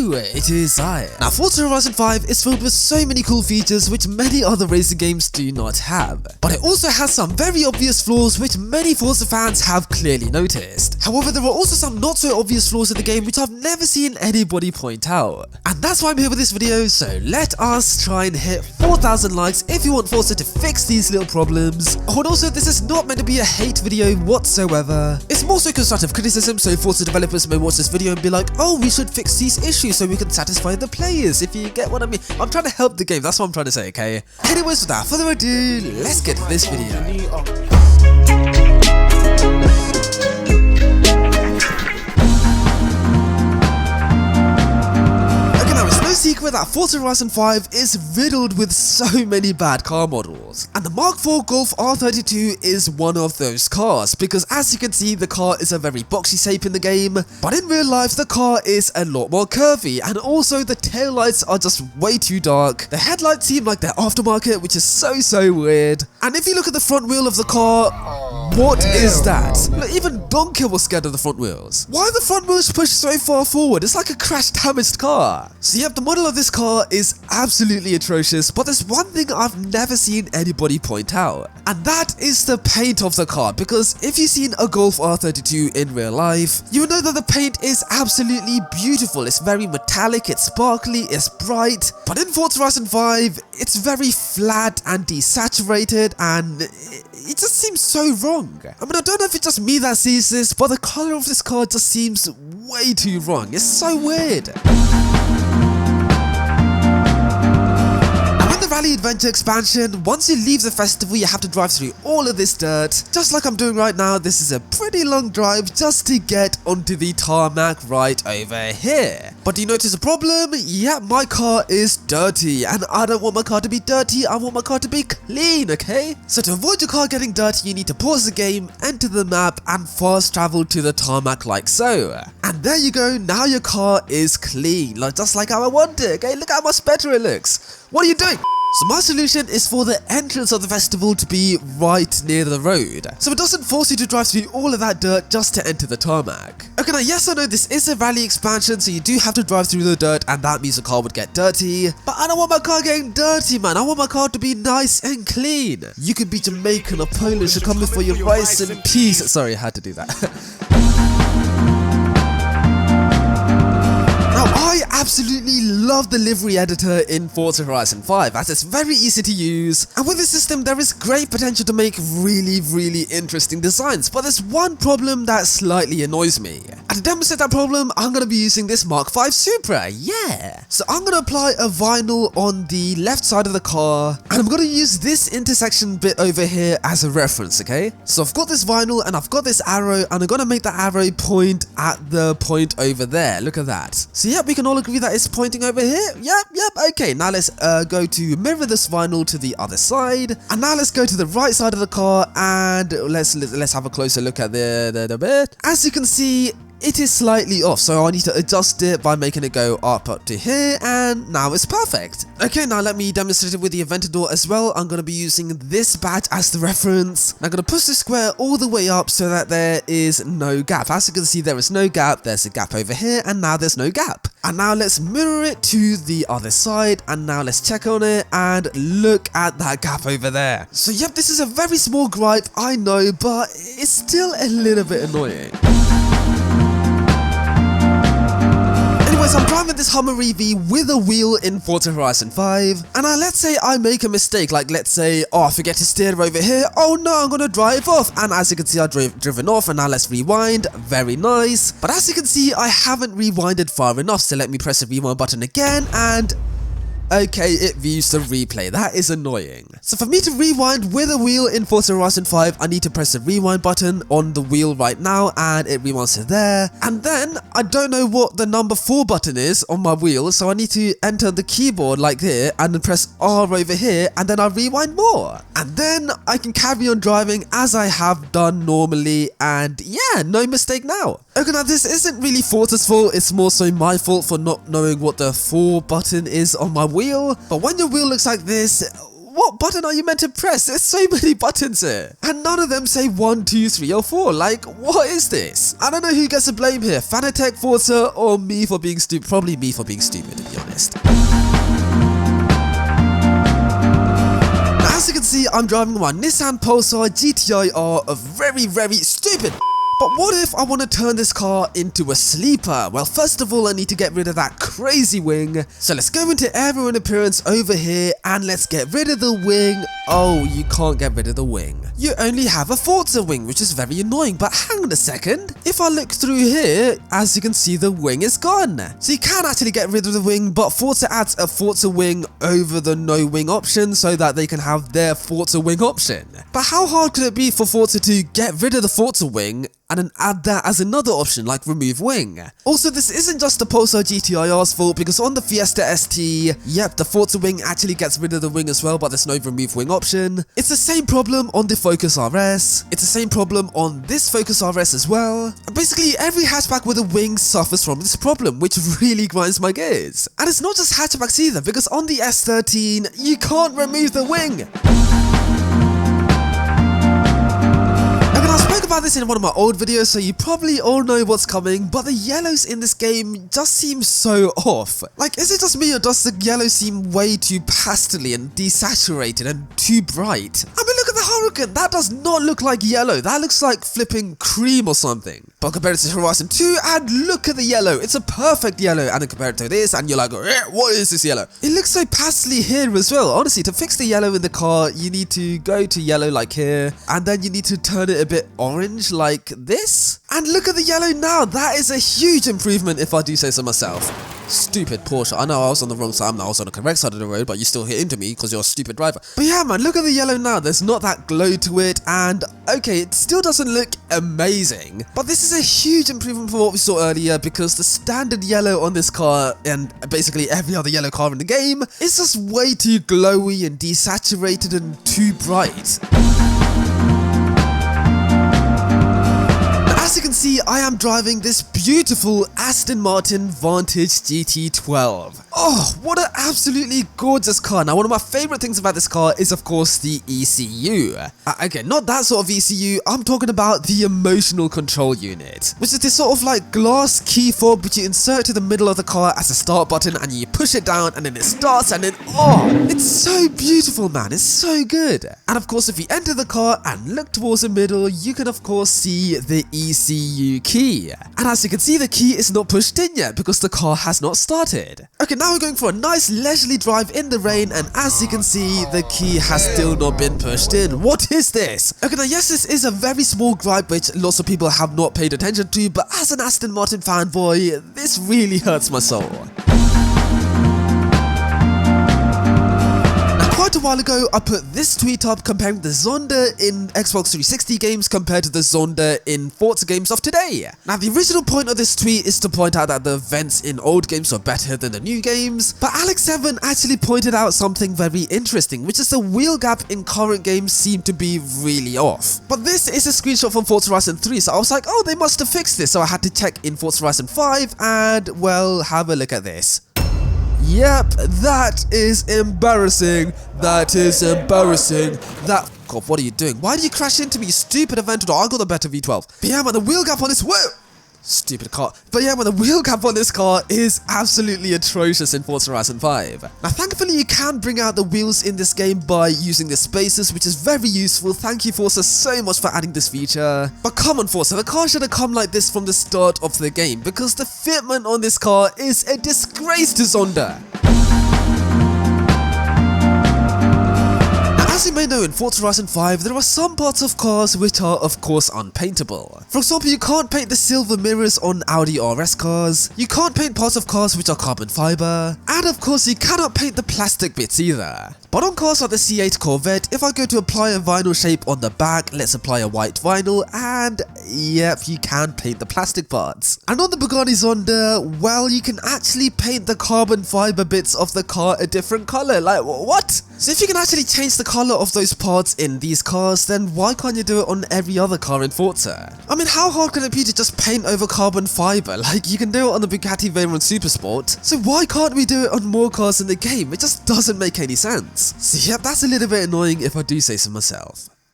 Hello, it is I. Now, Forza Horizon 5 is filled with so many cool features which many other racing games do not have. But it also has some very obvious flaws which many Forza fans have clearly noticed. However, there are also some not so obvious flaws in the game which I've never seen anybody point out. And that's why I'm here with this video, so let us try and hit 4,000 likes if you want Forza to fix these little problems. Oh, and also, this is not meant to be a hate video whatsoever. It's more so constructive criticism, so Forza developers may watch this video and be like, oh, we should fix these issues so we can satisfy the players, if you get what I mean. I'm trying to help the game, that's what I'm trying to say, okay? Anyways, without further ado, let's get to this video. Secret that Forza Horizon 5 is riddled with so many bad car models, and the Mark IV Golf R32 is one of those cars, because as you can see, the car is a very boxy shape in the game, but in real life the car is a lot more curvy, and also the taillights are just way too dark. The headlights seem like they're aftermarket, which is so weird, and if you look at the front wheel of the car, what is that? Look, even Donkey was scared of the front wheels. Why are the front wheels pushed so far forward? It's like a crash damaged car. So yep, the model of this car is absolutely atrocious, but there's one thing I've never seen anybody point out, and that is the paint of the car, because if you've seen a Golf R32 in real life, you will know that the paint is absolutely beautiful. It's very metallic, it's sparkly, it's bright, but in Forza Horizon 5, it's very flat and desaturated, and it just seems so wrong. I mean, I don't know if it's just me that sees this, but the color of this car just seems way too wrong. It's so weird. Rally Adventure expansion, once you leave the festival, you have to drive through all of this dirt. Just like I'm doing right now, this is a pretty long drive just to get onto the tarmac right over here. But do you notice a problem? Yeah, my car is dirty, and I don't want my car to be dirty, I want my car to be clean, okay? So to avoid your car getting dirty, you need to pause the game, enter the map, and fast travel to the tarmac like so. And there you go, now your car is clean, like just like how I want it, okay? Look how much better it looks. What are you doing? So my solution is for the entrance of the festival to be right near the road, so it doesn't force you to drive through all of that dirt just to enter the tarmac. Okay, now yes, I know this is a rally expansion, so you do have to drive through the dirt, and that means the car would get dirty, but I don't want my car getting dirty, man. I want my car to be nice and clean. You could be Jamaican or Polish or coming for your rice and peas. Sorry, I had to do that. I absolutely love the livery editor in Forza Horizon 5 as it's very easy to use, and with this system there is great potential to make really interesting designs, but there's one problem that slightly annoys me. And to demonstrate that problem, I'm going to be using this Mark V Supra, yeah! So I'm going to apply a vinyl on the left side of the car, and I'm going to use this intersection bit over here as a reference, okay? So I've got this vinyl and I've got this arrow, and I'm going to make the arrow point at the point over there, look at that. So yep, we can all agree that it's pointing over here. Yep, okay. Now let's go to mirror this vinyl to the other side, and now let's go to the right side of the car, and let's have a closer look at the bit. As you can see, it is slightly off, so I need to adjust it by making it go up to here, and now it's perfect. Okay, now let me demonstrate it with the Aventador as well. I'm going to be using this badge as the reference. I'm going to push the square all the way up so that there is no gap. As you can see, there is no gap, there's a gap over here, and now there's no gap. And now let's mirror it to the other side, and now let's check on it, and look at that gap over there. So yep, this is a very small gripe, I know, but it's still a little bit annoying. So I'm driving this Hummer EV with a wheel in Forza Horizon 5, and now let's say I make a mistake, like let's say, oh, I forget to steer over here, oh no, I'm gonna drive off, and as you can see, I've driven off, and now let's rewind, very nice, but as you can see, I haven't rewinded far enough, so let me press the rewind button again, and okay, it views the replay. That is annoying. So for me to rewind with a wheel in Forza Horizon 5, I need to press the rewind button on the wheel right now, and it rewinds to there. And then, I don't know what the number 4 button is on my wheel, so I need to enter the keyboard like here, and then press R over here, and then I rewind more. And then, I can carry on driving as I have done normally, and yeah, no mistake now. Okay, now this isn't really Forza's fault, it's more so my fault for not knowing what the 4 button is on my wheel. But when your wheel looks like this, what button are you meant to press? There's so many buttons here. And none of them say 1, 2, 3 or 4. Like, what is this? I don't know who gets the blame here. Fanatec, Forza, or me for being stupid. Probably me for being stupid, to be honest. Now, as you can see, I'm driving my Nissan Pulsar GTI R, a very stupid. But what if I want to turn this car into a sleeper? Well, first of all, I need to get rid of that crazy wing. So let's go into aero and appearance over here and let's get rid of the wing. Oh, you can't get rid of the wing. You only have a Forza wing, which is very annoying. But hang on a second. If I look through here, as you can see, the wing is gone. So you can actually get rid of the wing, but Forza adds a Forza wing over the no wing option so that they can have their Forza wing option. But how hard could it be for Forza to get rid of the Forza wing and then add that as another option like remove wing? Also, this isn't just the Pulsar GTIR's fault, because on the Fiesta ST, yep, the Forza wing actually gets rid of the wing as well, but there's no remove wing option. It's the same problem on the Focus RS, it's the same problem on this Focus RS as well. And basically every hatchback with a wing suffers from this problem, which really grinds my gears. And it's not just hatchbacks either, because on the S13, you can't remove the wing. I spoke about this in one of my old videos, so you probably all know what's coming, but the yellows in this game just seem so off. Like, is it just me, or does the yellow seem way too pastely and desaturated and too bright? I mean, look at the Hurricane, that does not look like yellow, that looks like flipping cream or something. But compare it to Horizon 2, and look at the yellow, it's a perfect yellow, and then compare it to this, and you're like, what is this yellow? It looks so pastely here as well. Honestly, to fix the yellow in the car, you need to go to yellow like here, and then you need to turn it a bit orange like this. And look at the yellow now, that is a huge improvement if I do say so myself. Stupid Porsche. I know I was on the wrong side, I was on the correct side of the road, but you still hit into me because you're a stupid driver. But yeah man, look at the yellow now, there's not that glow to it, and okay, it still doesn't look amazing, but this is a huge improvement from what we saw earlier, because the standard yellow on this car, and basically every other yellow car in the game, is just way too glowy and desaturated and too bright. As you can see, I am driving this beautiful Aston Martin Vantage GT12. Oh, what an absolutely gorgeous car. Now, one of my favorite things about this car is, of course, the ECU. Okay, not that sort of ECU, I'm talking about the emotional control unit, which is this sort of like glass key fob which you insert to the middle of the car as a start button, and you push it down and then it starts, and then, oh, it's so beautiful, man, it's so good. And of course, if you enter the car and look towards the middle, you can of course see the ECU key. And as you can see, the key is not pushed in yet because the car has not started. Okay, now we're going for a nice leisurely drive in the rain, and as you can see, the key has still not been pushed in. What is this? Okay, now yes, this is a very small gripe which lots of people have not paid attention to, but as an Aston Martin fanboy, this really hurts my soul. Quite a while ago, I put this tweet up comparing the Zonda in Xbox 360 games compared to the Zonda in Forza games of today. Now, the original point of this tweet is to point out that the vents in old games are better than the new games, but Alex7 actually pointed out something very interesting, which is the wheel gap in current games seem to be really off. But this is a screenshot from Forza Horizon 3, so I was like, oh, they must have fixed this, so I had to check in Forza Horizon 5, and well, have a look at this. Yep, that is embarrassing. That is embarrassing. That... God, what are you doing? Why did you crash into me, you stupid Aventador? I got the better V12. But yeah, man, the wheel gap on this... Whoa! Stupid car. But yeah, man, the wheel gap on this car is absolutely atrocious in Forza Horizon 5. Now, thankfully, you can bring out the wheels in this game by using the spacers, which is very useful. Thank you, Forza, so much for adding this feature. But come on, Forza, the car should have come like this from the start of the game, because the fitment on this car is a disgrace to Zonda. As you may know, in Forza Horizon 5, there are some parts of cars which are of course unpaintable. For example, you can't paint the silver mirrors on Audi RS cars, you can't paint parts of cars which are carbon fiber, and of course you cannot paint the plastic bits either. But on cars like the C8 Corvette, if I go to apply a vinyl shape on the back, let's apply a white vinyl, and yep, you can paint the plastic parts. And on the Bugatti Zonda, well, you can actually paint the carbon fiber bits of the car a different color. Like, what? So if you can actually change the colour of those parts in these cars, then why can't you do it on every other car in Forza? I mean, how hard can it be to just paint over carbon fibre? Like, you can do it on the Bugatti Veyron Supersport, so why can't we do it on more cars in the game? It just doesn't make any sense. So yep, that's a little bit annoying if I do say so myself.